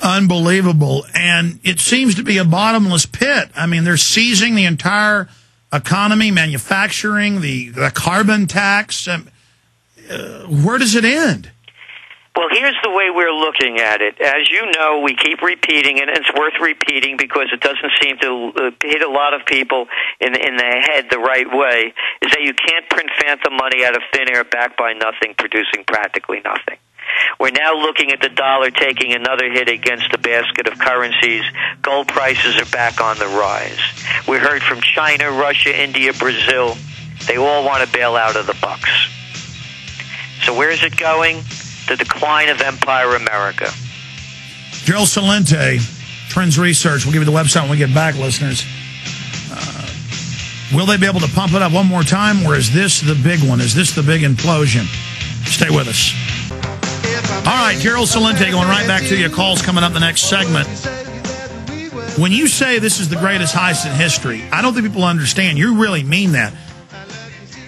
Unbelievable. And it seems to be a bottomless pit. I mean, they're seizing the entire economy, manufacturing, the carbon tax. Where does it end? Well, here's the way we're looking at it. As you know, we keep repeating it, and it's worth repeating because it doesn't seem to hit a lot of people in the head the right way, is that you can't print phantom money out of thin air backed by nothing, producing practically nothing. We're now looking at the dollar taking another hit against a basket of currencies. Gold prices are back on the rise. We heard from China, Russia, India, Brazil. They all want to bail out of the bucks. So where is it going? The decline of Empire America. Gerald Celente, Trends Research. We'll give you the website when we get back, listeners. Will they be able to pump it up one more time, or is this the big one? Is this the big implosion? Stay with us. All right, Gerald Celente going right back to you. Calls coming up the next segment. When you say this is the greatest heist in history, I don't think people understand. You really mean that.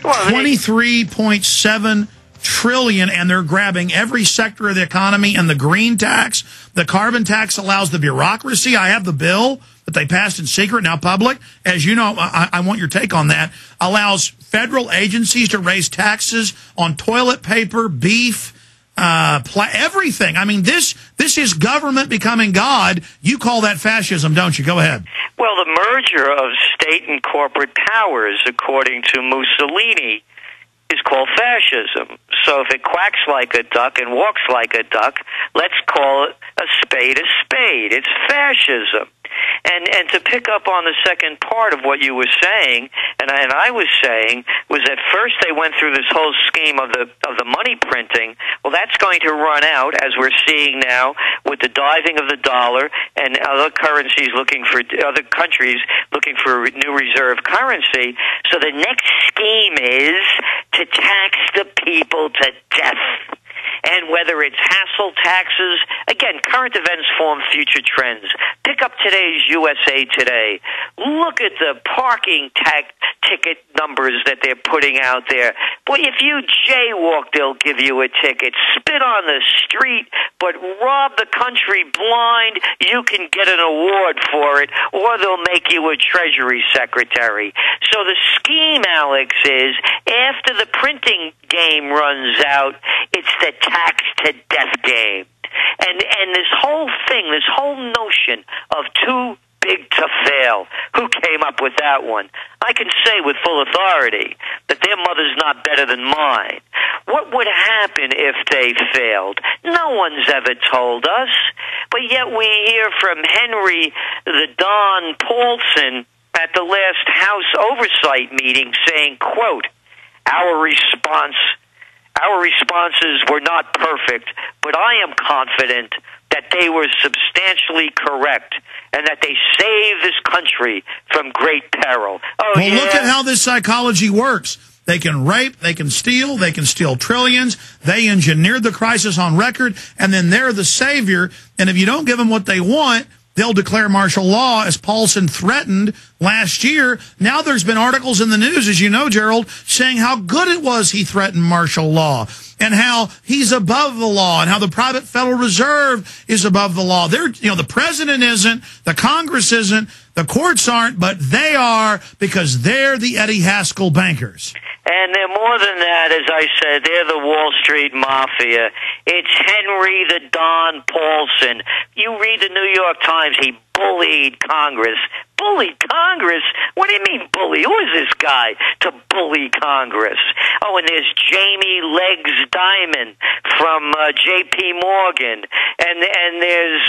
23.7 trillion, and they're grabbing every sector of the economy. And the green tax, the carbon tax allows the bureaucracy. I have the bill that they passed in secret, now public. As you know, I want your take on that. Allows federal agencies to raise taxes on toilet paper, beef, everything. I mean, this is government becoming God. You call that fascism, don't you? Go ahead. Well, the merger of state and corporate powers, according to Mussolini, is called fascism. So if it quacks like a duck and walks like a duck, let's call it a spade a spade. It's fascism. And to pick up on the second part of what you were saying, and I was saying, was that first they went through this whole scheme of the money printing. Well, that's going to run out, as we're seeing now with the diving of the dollar and other countries looking for new reserve currency. So the next scheme is to tax the people to death. And whether it's hassle taxes, again, current events form future trends. Pick up today's USA Today. Look at the parking ticket numbers that they're putting out there. Boy, if you jaywalk, they'll give you a ticket. Spit on the street, but rob the country blind, you can get an award for it, or they'll make you a Treasury Secretary. So the scheme, Alex, is after the printing game runs out, it's the tax to death game. And this whole thing, this whole notion of too big to fail, who came up with that one? I can say with full authority that their mother's not better than mine. What would happen if they failed? No one's ever told us. But yet we hear from Henry the Don Paulson at the last House Oversight meeting saying, quote, Our responses were not perfect, but I am confident that they were substantially correct and that they saved this country from great peril. Oh, well, look at how this psychology works. They can rape, they can steal trillions. They engineered the crisis on record, and then they're the savior. And if you don't give them what they want, they'll declare martial law, as Paulson threatened last year. Now there's been articles in the news, as you know, Gerald, saying how good it was he threatened martial law and how he's above the law and how the private Federal Reserve is above the law. The president isn't, the Congress isn't, the courts aren't, but they are, because they're the Eddie Haskell bankers. And they're more than that, as I said. They're the Wall Street Mafia. It's Henry the Don Paulson. You read the New York Times, he bullied Congress. Bullied Congress? What do you mean bully? Who is this guy to bully Congress? Oh, and there's Jamie Legs Diamond from J.P. Morgan. And there's,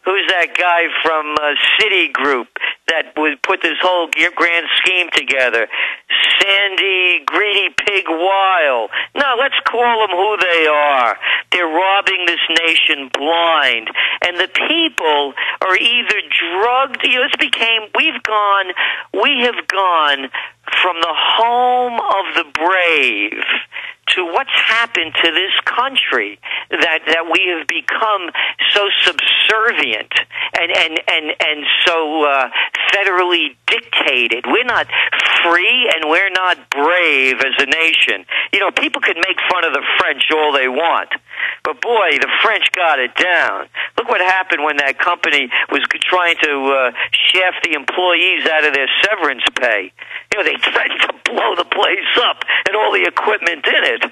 who's that guy from Citigroup that would put this whole grand scheme together? Sandy Greedy Pig Weil. No, let's call them who they are. They're robbing this nation blind. And the people are either drugged, we have gone from the home of the brave to what's happened to this country, that we have become so subservient and so federally dictated. We're not free and we're not brave as a nation. You know, people can make fun of the French all they want, but boy, the French got it down. Look what happened when that company was trying to shaft the employees out of their severance pay. They threatened to blow the place up and all the equipment in it.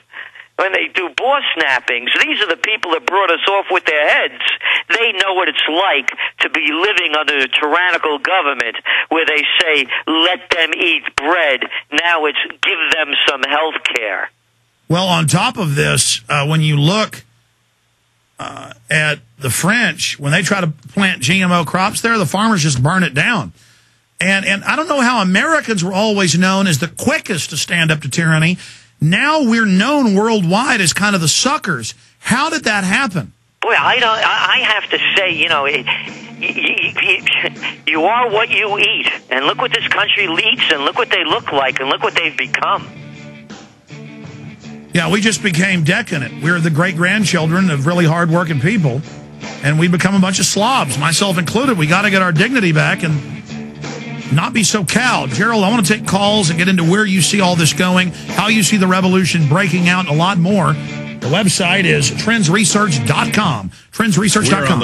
When they do boss snappings, these are the people that brought us off with their heads. They know what it's like to be living under a tyrannical government where they say, let them eat bread. Now it's give them some health care. Well, on top of this, when you look at the French, when they try to plant GMO crops there, the farmers just burn it down. And I don't know how Americans were always known as the quickest to stand up to tyranny. Now we're known worldwide as kind of the suckers. How did that happen? Boy, I have to say, you are what you eat. And look what this country eats, and look what they look like, and look what they've become. Yeah, we just became decadent. We're the great-grandchildren of really hard-working people, and we become a bunch of slobs, myself included. We got to get our dignity back and not be so cowed. Gerald, I want to take calls and get into where you see all this going, how you see the revolution breaking out, and a lot more. The website is trendsresearch.com. Trendsresearch.com.